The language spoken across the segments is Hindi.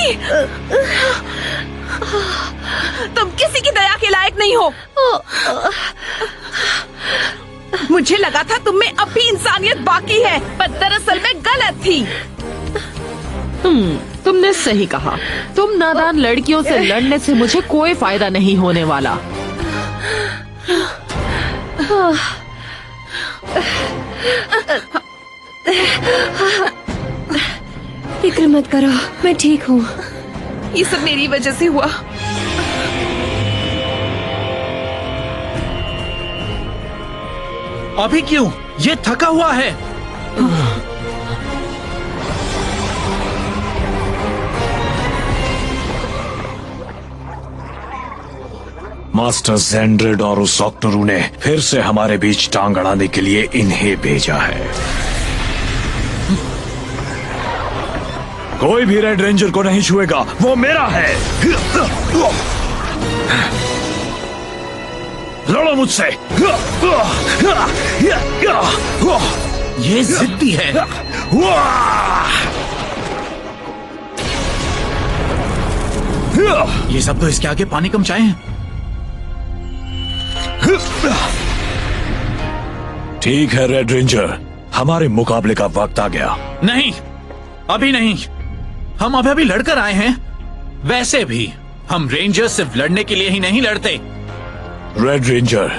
नहीं, तुम किसी की दया के लायक नहीं हो। मुझे लगा था तुम में अब भी इंसानियत बाकी है, पर दरअसल में गलत थी। तुमने सही कहा। तुम नादान लड़कियों से लड़ने से मुझे कोई फायदा नहीं होने वाला। फिक्र मत करो, मैं ठीक हूँ। ये सब मेरी वजह से हुआ। अभी क्यों? ये थका हुआ है। मास्टर ज़ेंड्रिड और उस ऑक्टोरू ने फिर से हमारे बीच टांग अड़ाने के लिए इन्हें भेजा है। कोई भी रेड रेंजर को नहीं छुएगा, वो मेरा है। लड़ो मुझसे। ये जिद्दी है। ये सब तो इसके आगे पानी कम चाहे हैं। ठीक है रेड रेंजर, हमारे मुकाबले का वक्त आ गया। नहीं, अभी नहीं। हम अभी लड़कर आए हैं। वैसे भी हम रेंजर सिर्फ लड़ने के लिए ही नहीं लड़ते। रेड रेंजर,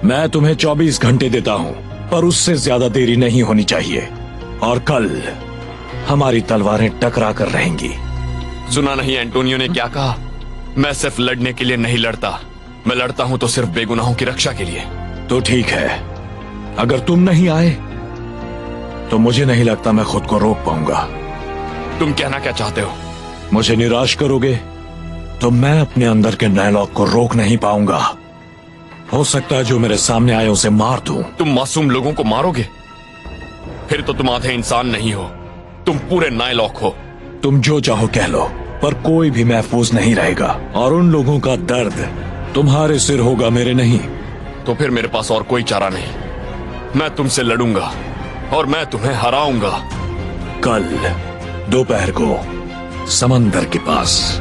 मैं तुम्हें 24 घंटे देता हूँ, पर उससे ज्यादा देरी नहीं होनी चाहिए। और कल हमारी तलवारें टकरा कर रहेंगी। सुना नहीं एंटोनियो ने क्या कहा? मैं सिर्फ लड़ने के लिए नहीं लड़ता, मैं लड़ता हूँ तो सिर्फ बेगुनाहों की रक्षा के लिए। तो ठीक है, अगर तुम नहीं आए तो मुझे नहीं लगता मैं खुद को रोक पाऊंगा। तुम कहना क्या चाहते हो? मुझे निराश करोगे तो मैं अपने अंदर के डायलॉग को रोक नहीं पाऊंगा। हो सकता है जो मेरे सामने आए उसे मार दूं। तुम मासूम लोगों को मारोगे? फिर तो तुम आधे इंसान नहीं हो, तुम पूरे नायलॉक हो। तुम जो चाहो कह लो, पर कोई भी महफूज नहीं रहेगा। और उन लोगों का दर्द तुम्हारे सिर होगा, मेरे नहीं। तो फिर मेरे पास और कोई चारा नहीं। मैं तुमसे लड़ूंगा और मैं तुम्हें हराऊंगा। कल दोपहर को समंदर के पास।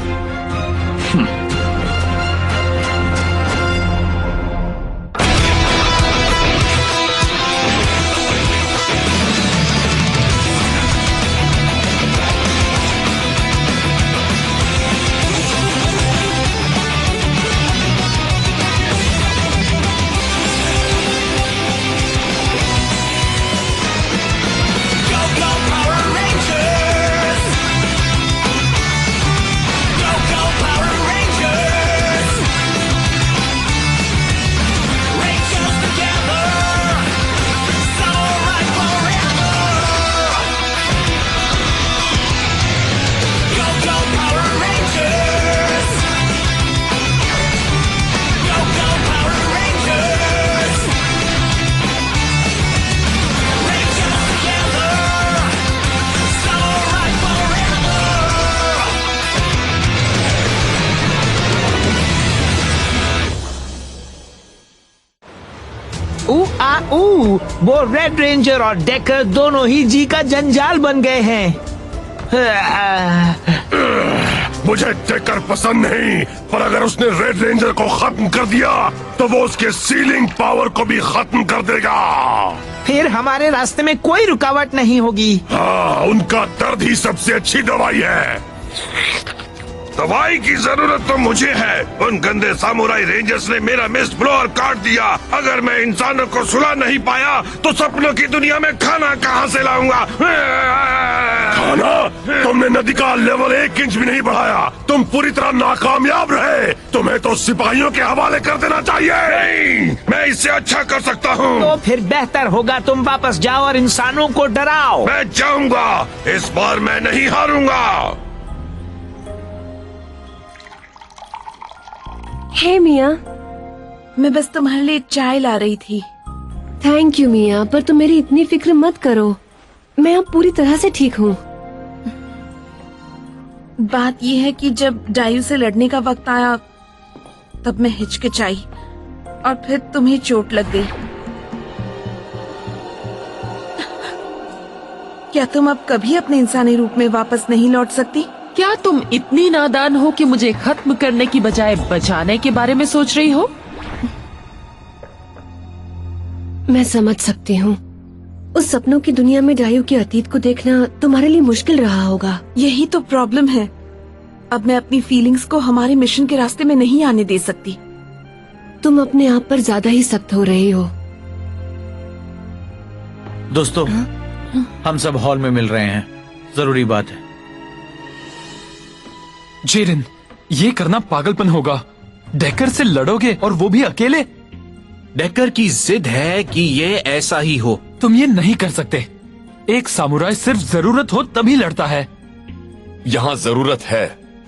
वो रेड रेंजर और डेकर दोनों ही जी का जंजाल बन गए हैं। मुझे डेकर पसंद नहीं, पर अगर उसने रेड रेंजर को खत्म कर दिया तो वो उसके सीलिंग पावर को भी खत्म कर देगा। फिर हमारे रास्ते में कोई रुकावट नहीं होगी। हाँ, उनका दर्द ही सबसे अच्छी दवाई है। दवाई की जरूरत तो मुझे है। उन गंदे सामुराई रेंजर्स ने मेरा मिस्ट ब्लोअर काट दिया। अगर मैं इंसानों को सुला नहीं पाया तो सपनों की दुनिया में खाना कहाँ से लाऊंगा? खाना? तुमने नदी का लेवल 1 इंच भी नहीं बढ़ाया। तुम पूरी तरह नाकामयाब रहे। तुम्हें तो सिपाहियों के हवाले कर देना चाहिए। नहीं, मैं इससे अच्छा कर सकता हूँ। तो फिर बेहतर होगा तुम वापस जाओ और इंसानों को डराओ। मैं जाऊंगा, इस बार मैं नहीं हारूंगा। हे मिया, मैं बस तुम्हारे लिए चाय ला रही थी। थैंक यू मिया, पर तुम मेरी इतनी फिक्र मत करो। मैं अब पूरी तरह से ठीक हूँ। बात यह है कि जब डायू से लड़ने का वक्त आया तब मैं हिचकिचाई और फिर तुम्हें चोट लग गई। क्या तुम अब कभी अपने इंसानी रूप में वापस नहीं लौट सकती? क्या तुम इतनी नादान हो कि मुझे खत्म करने की बजाय बचाने के बारे में सोच रही हो? मैं समझ सकती हूँ। उस सपनों की दुनिया में डायू के अतीत को देखना तुम्हारे लिए मुश्किल रहा होगा। यही तो प्रॉब्लम है। अब मैं अपनी फीलिंग्स को हमारे मिशन के रास्ते में नहीं आने दे सकती। तुम अपने आप पर ज्यादा ही सख्त हो रही हो। दोस्तों, हम सब हॉल में मिल रहे हैं, जरूरी बात है। जेरन, ये करना पागलपन होगा। डेकर से लड़ोगे और वो भी अकेले? डेकर की जिद है कि ये ऐसा ही हो। तुम ये नहीं कर सकते। एक सामुराई सिर्फ जरूरत हो तभी लड़ता है। यहाँ जरूरत है।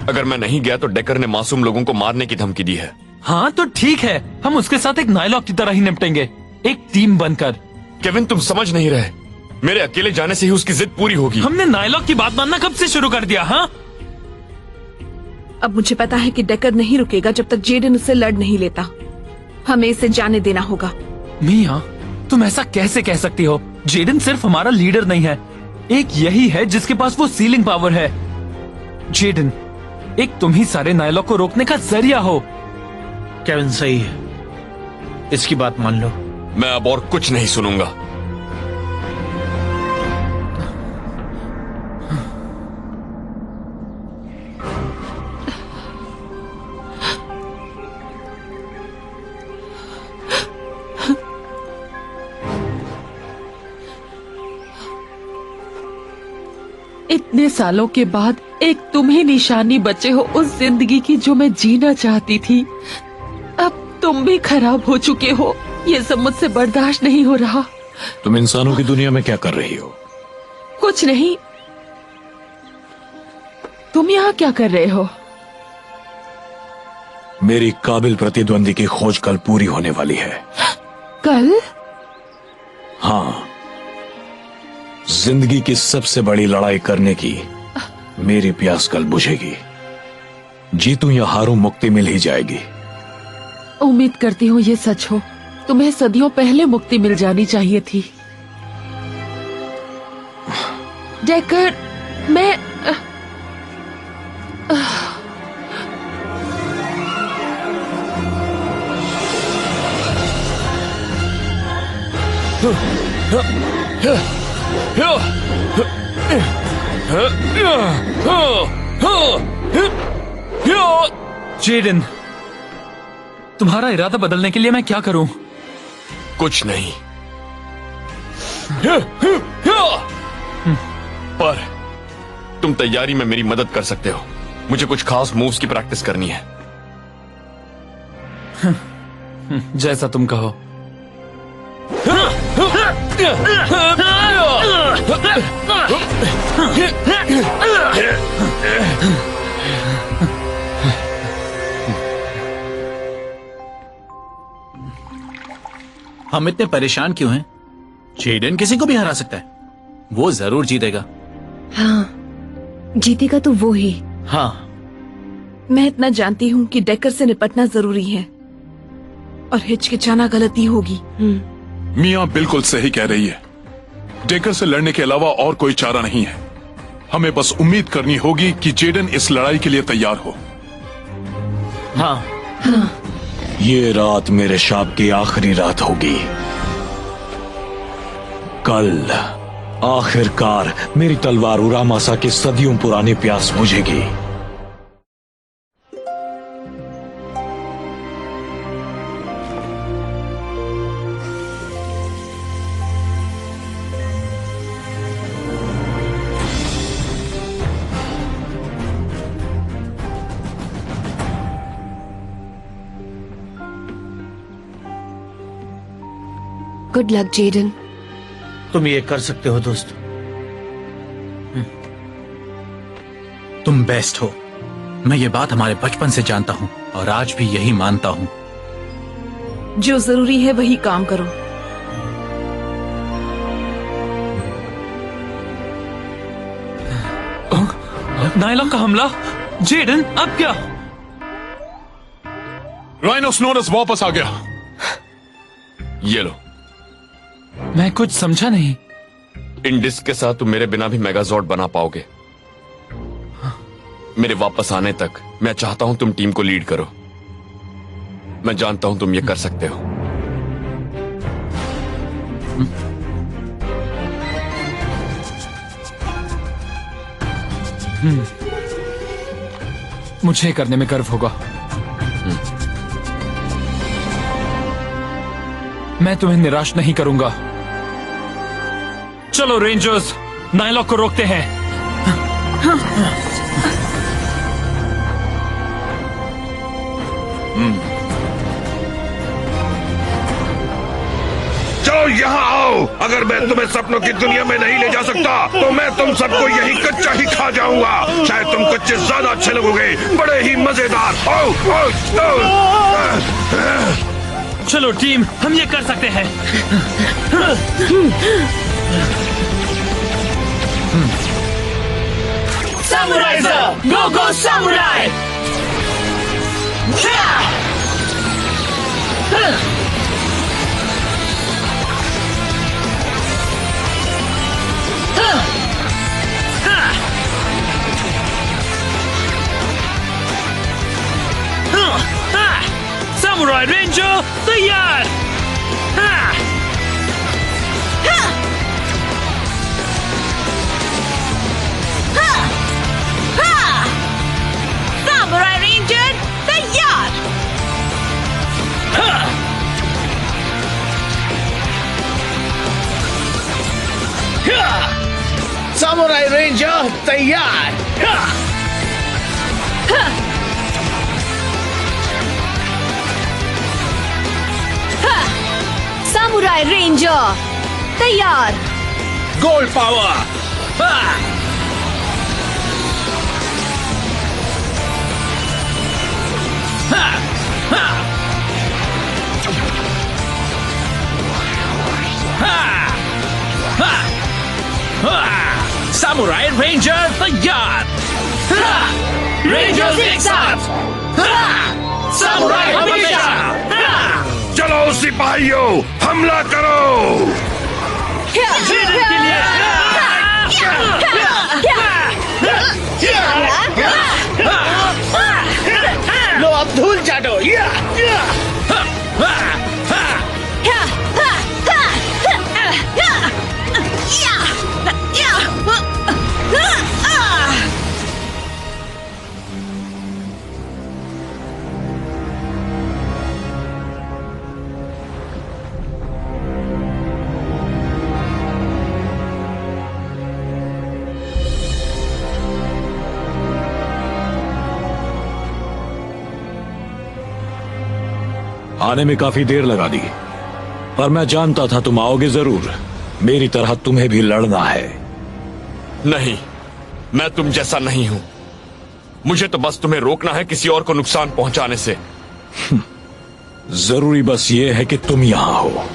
अगर मैं नहीं गया तो डेकर ने मासूम लोगों को मारने की धमकी दी है। हाँ तो ठीक है, हम उसके साथ एक नायलॉक की तरह ही निपटेंगे, एक टीम बनकर। केविन, तुम समझ नहीं रहे। मेरे अकेले जाने से ही उसकी जिद पूरी होगी। हमने नायलॉक की बात मानना कब से शुरू कर दिया? हाँ, अब मुझे पता है कि डेकर नहीं रुकेगा जब तक जेडन उससे लड़ नहीं लेता। हमें इसे जाने देना होगा। मिया, तुम ऐसा कैसे कह सकती हो? जेडन सिर्फ हमारा लीडर नहीं है, एक यही है जिसके पास वो सीलिंग पावर है। जेडन, एक तुम ही सारे नायलॉक को रोकने का जरिया हो। केविन सही है, इसकी बात मान लो। मैं अब और कुछ नहीं सुनूंगा। इतने सालों के बाद एक तुम ही निशानी बचे हो उस जिंदगी की जो मैं जीना चाहती थी। अब तुम भी खराब हो चुके हो। ये सब मुझसे बर्दाश्त नहीं हो रहा। तुम इंसानों की दुनिया में क्या कर रही हो? कुछ नहीं। तुम यहाँ क्या कर रहे हो? मेरी काबिल प्रतिद्वंदी की खोज कल पूरी होने वाली है। कल? हाँ, जिंदगी की सबसे बड़ी लड़ाई करने की मेरी प्यास कल बुझेगी। जीतूं या हारूं, मुक्ति मिल ही जाएगी। उम्मीद करती हूँ ये सच हो। तुम्हें सदियों पहले मुक्ति मिल जानी चाहिए थी। डेकर, मैं जेडन, तुम्हारा इरादा बदलने के लिए मैं क्या करूं? कुछ नहीं। पर तुम तैयारी में मेरी मदद कर सकते हो। मुझे कुछ खास मूव्स की प्रैक्टिस करनी है। जैसा तुम कहो। हम इतने परेशान क्यों हैं? जेडन किसी को भी हरा सकता है, वो जरूर जीतेगा। हाँ, जीतेगा तो वो ही। हाँ, मैं इतना जानती हूँ कि डेकर से निपटना जरूरी है और हिचकिचाना गलती होगी। मियाँ बिल्कुल सही कह रही है। डेकर से लड़ने के अलावा और कोई चारा नहीं है। हमें बस उम्मीद करनी होगी कि जेडन इस लड़ाई के लिए तैयार हो। हाँ, ये रात मेरे शाप की आखिरी रात होगी। कल आखिरकार मेरी तलवार उरामासा की सदियों पुरानी प्यास बुझेगी। Good luck Jadon. तुम ये कर सकते हो दोस्त। तुम बेस्ट हो। मैं ये बात हमारे बचपन से जानता हूँ और आज भी यही मानता हूँ। जो जरूरी है वही काम करो। नायलॉक का हमला। जेडन, अब क्या? राइनोसनोरस वापस आ गया। ये लो। मैं कुछ समझा नहीं। इन डिस्क के साथ तुम मेरे बिना भी मेगाजॉर्ड बना पाओगे। मेरे वापस आने तक मैं चाहता हूं तुम टीम को लीड करो। मैं जानता हूं तुम ये कर सकते हो। मुझे करने में गर्व होगा। मैं तुम्हें निराश नहीं करूंगा। चलो रेंजर्स, नायलॉक को रोकते हैं। चलो यहाँ आओ। अगर मैं तुम्हें सपनों की दुनिया में नहीं ले जा सकता तो मैं तुम सबको यही कच्चा ही खा जाऊंगा। शायद तुम कच्चे ज्यादा अच्छे लगोगे, बड़े ही मजेदार। आओ, आओ, आओ। चलो टीम, हम ये कर सकते हैं। Samuraizer! Go, go, Samurai! Samurai Ranger, तैयार! Samurai Ranger, तैयार! Samurai Ranger, तैयार! सामुराई रेंजर तैयार। Gold Power! सामुराई रेंजर तैयार। रेंजर्स एक साथ! सामुराई हमेशा! चलो सिपाहियों, हमला करो। लो अब धूल चाटो। आने में काफी देर लगा दी, पर मैं जानता था तुम आओगे जरूर। मेरी तरह तुम्हें भी लड़ना है। नहीं, मैं तुम जैसा नहीं हूं। मुझे तो बस तुम्हें रोकना है किसी और को नुकसान पहुंचाने से। जरूरी बस ये है कि तुम यहां हो।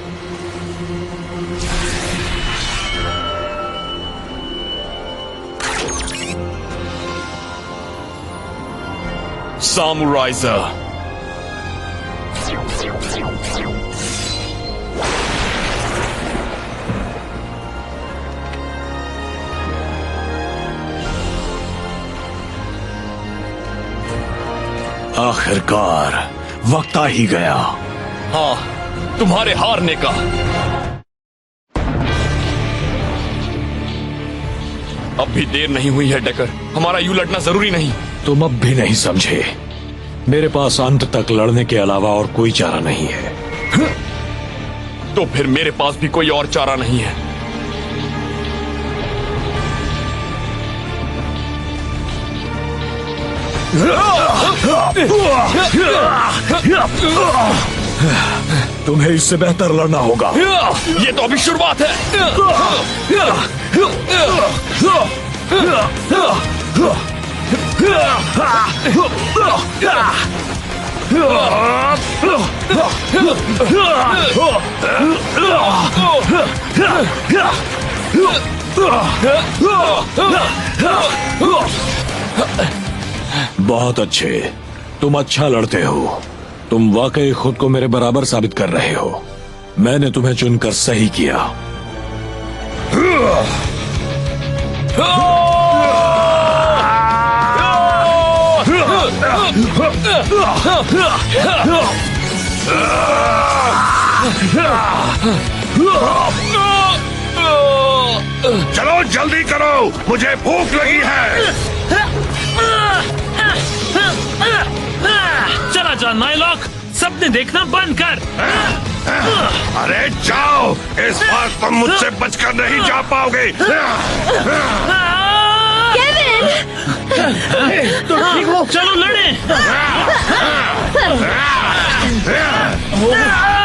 सामुराइजर, आखिरकार वक्त आ ही गया। हाँ, तुम्हारे हारने का। अब भी देर नहीं हुई है डेकर, हमारा यूं लड़ना जरूरी नहीं। तुम अब भी नहीं समझे। मेरे पास अंत तक लड़ने के अलावा और कोई चारा नहीं है। तो फिर मेरे पास भी कोई और चारा नहीं है। तुम्हें इससे बेहतर लड़ना होगा। ये तो अभी शुरुआत है। बहुत अच्छे, तुम अच्छा लड़ते हो। तुम वाकई खुद को मेरे बराबर साबित कर रहे हो। मैंने तुम्हें चुनकर सही किया। चलो जल्दी करो, मुझे भूख लगी है। चला जा नायलॉक, सबने देखना बंद कर। अरे जाओ, इस बार तुम मुझसे बचकर नहीं जा पाओगे। तो ठीक हो, चलो लड़े।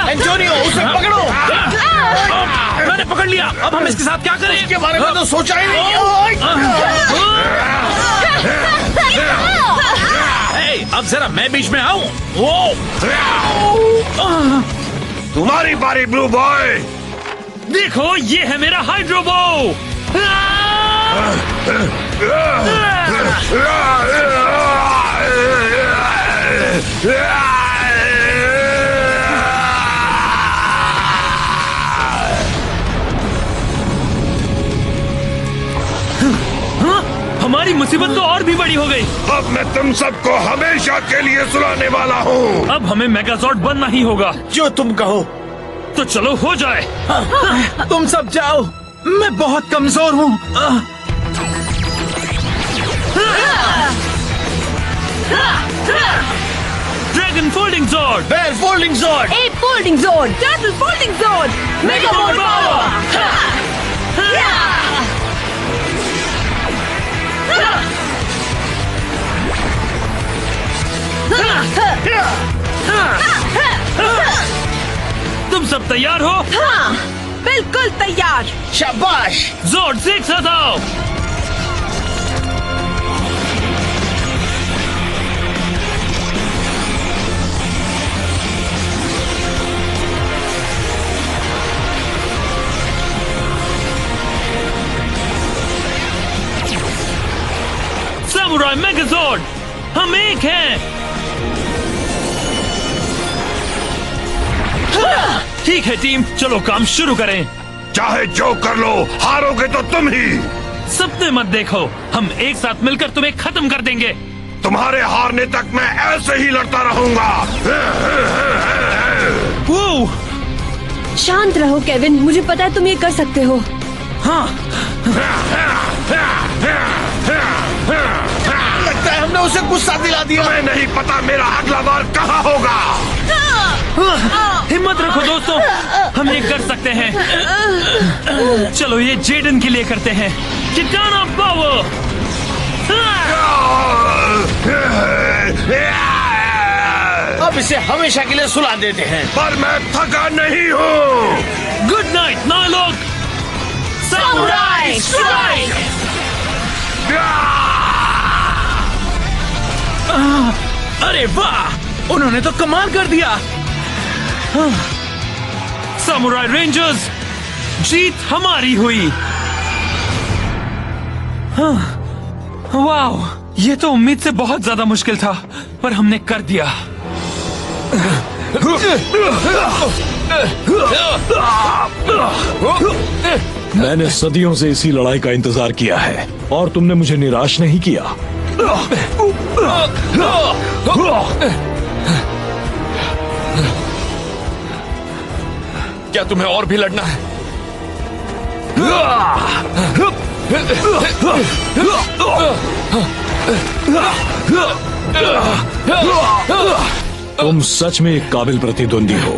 एंटोनियो, उसे पकड़ो। मैंने पकड़ लिया, अब हम इसके साथ क्या करें? इसके बारे में तो सोचा ही नहीं। अब जरा मैं बीच में आऊं। तुम्हारी बारी ब्लू बॉय। देखो, ये है मेरा हाइड्रोबो। हमारी मुसीबत तो और भी बड़ी हो गई। अब मैं तुम सबको हमेशा के लिए सुलाने वाला हूँ। अब हमें मेगाजॉर्ड बनना ही होगा। जो तुम कहो। तो चलो हो जाए। तुम सब जाओ, मैं बहुत कमजोर हूँ। Dragon folding zord, bear folding zord, ape folding zone, turtle folding zone, mega mode तुम सब तैयार हो? हाँ, बिल्कुल तैयार। शाबाश। जॉर्ड से एक साथ आओ। सैमुराई मेगाजॉर्ड, हम एक हैं। ठीक है टीम, चलो काम शुरू करें। चाहे जो कर लो, हारोगे तो तुम ही। सपने मत देखो, हम एक साथ मिलकर तुम्हें खत्म कर देंगे। तुम्हारे हारने तक मैं ऐसे ही लड़ता रहूंगा। वो शांत रहो केविन, मुझे पता है तुम ये कर सकते हो। हाँ, लगता है हमने उसे गुस्सा दिला दिया। तुम्हें नहीं पता मेरा अगला बार कहाँ होगा। हिम्मत रखो दोस्तों, हम ये कर सकते हैं। चलो ये जेडन के लिए करते हैं। किटाना पावर। अब इसे हमेशा के लिए सुला देते हैं। पर मैं थका नहीं हूँ। गुड नाइट नायलॉक। Samurai strike. अरे वाह, उन्होंने तो कमाल कर दिया। सैमुराई रेंजर्स, जीत हमारी हुई। वाह, ये तो उम्मीद से बहुत ज्यादा मुश्किल था, पर हमने कर दिया। मैंने सदियों से इसी लड़ाई का इंतजार किया है और तुमने मुझे निराश नहीं किया। क्या तुम्हें और भी लड़ना है? तुम सच में एक काबिल प्रतिद्वंदी हो,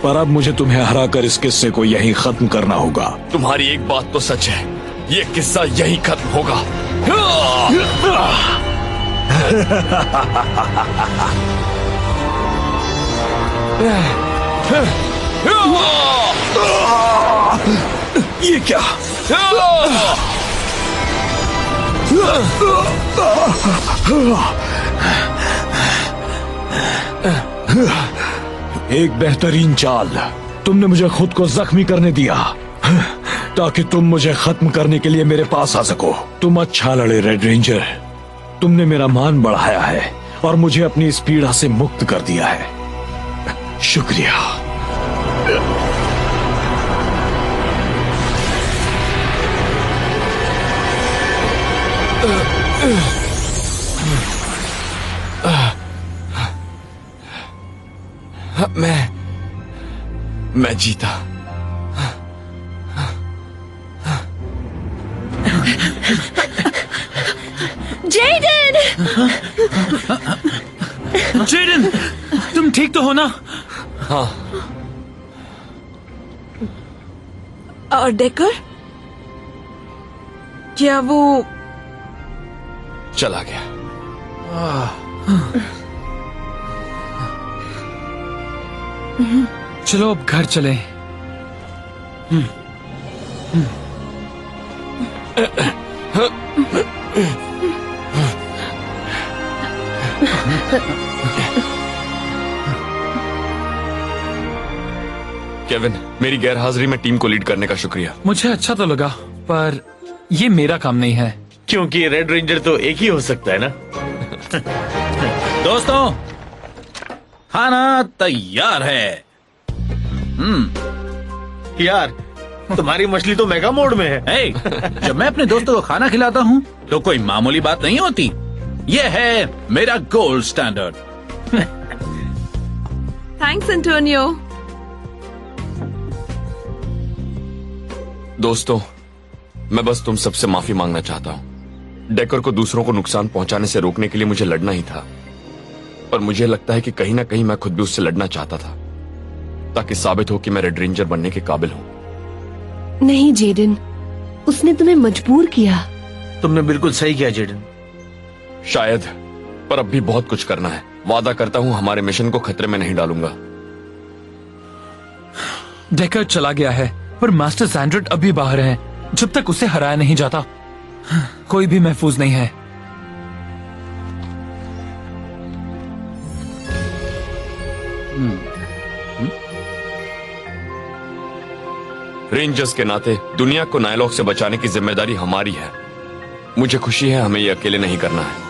पर अब मुझे तुम्हें हराकर इस किस्से को यहीं खत्म करना होगा। तुम्हारी एक बात तो सच है, ये किस्सा यहीं खत्म होगा। ये क्या? एक बेहतरीन चाल। तुमने मुझे खुद को जख्मी करने दिया ताकि तुम मुझे खत्म करने के लिए मेरे पास आ सको। तुम अच्छा लड़े रेड रेंजर, तुमने मेरा मान बढ़ाया है और मुझे अपनी इस पीड़ा से मुक्त कर दिया है। शुक्रिया। मैं जीता। जेडन! जेडन, तुम ठीक तो हो ना? हाँ। और डेकर, क्या वो चला गया? चलो अब घर चले। केविन, मेरी गैरहाजिरी में टीम को लीड करने का शुक्रिया। मुझे अच्छा तो लगा, पर ये मेरा काम नहीं है। क्योंकि रेड रेंजर तो एक ही हो सकता है ना। दोस्तों, खाना तैयार है। यार, तुम्हारी मछली तो मेगा मोड में है। hey, जब मैं अपने दोस्तों को खाना खिलाता हूँ तो कोई मामूली बात नहीं होती। यह है मेरा गोल्ड स्टैंडर्ड। Thanks Antonio. दोस्तों, मैं बस तुम सबसे माफी मांगना चाहता हूँ। डेकर को दूसरों को नुकसान पहुंचाने से रोकने के लिए मुझे लड़ना ही था, पर मुझे लगता है कि कहीं ना कहीं मैं खुद भी उससे लड़ना चाहता था, ताकि साबित हो कि मैं रेड रेंजर बनने के काबिल हूँ। नहीं जेडन, उसने तुम्हें मजबूर किया। तुमने बिल्कुल सही किया जेडन। शायद, पर अब भी बहुत कुछ करना है। वादा करता हूँ हमारे मिशन को खतरे में नहीं डालूंगा। डेकर चला गया है, पर मास्टर सैंड्रेट अभी बाहर है। जब तक उसे हराया नहीं जाता, कोई भी महफूज नहीं है। रेंजर्स के नाते दुनिया को नायलॉक से बचाने की जिम्मेदारी हमारी है। मुझे खुशी है हमें ये अकेले नहीं करना है।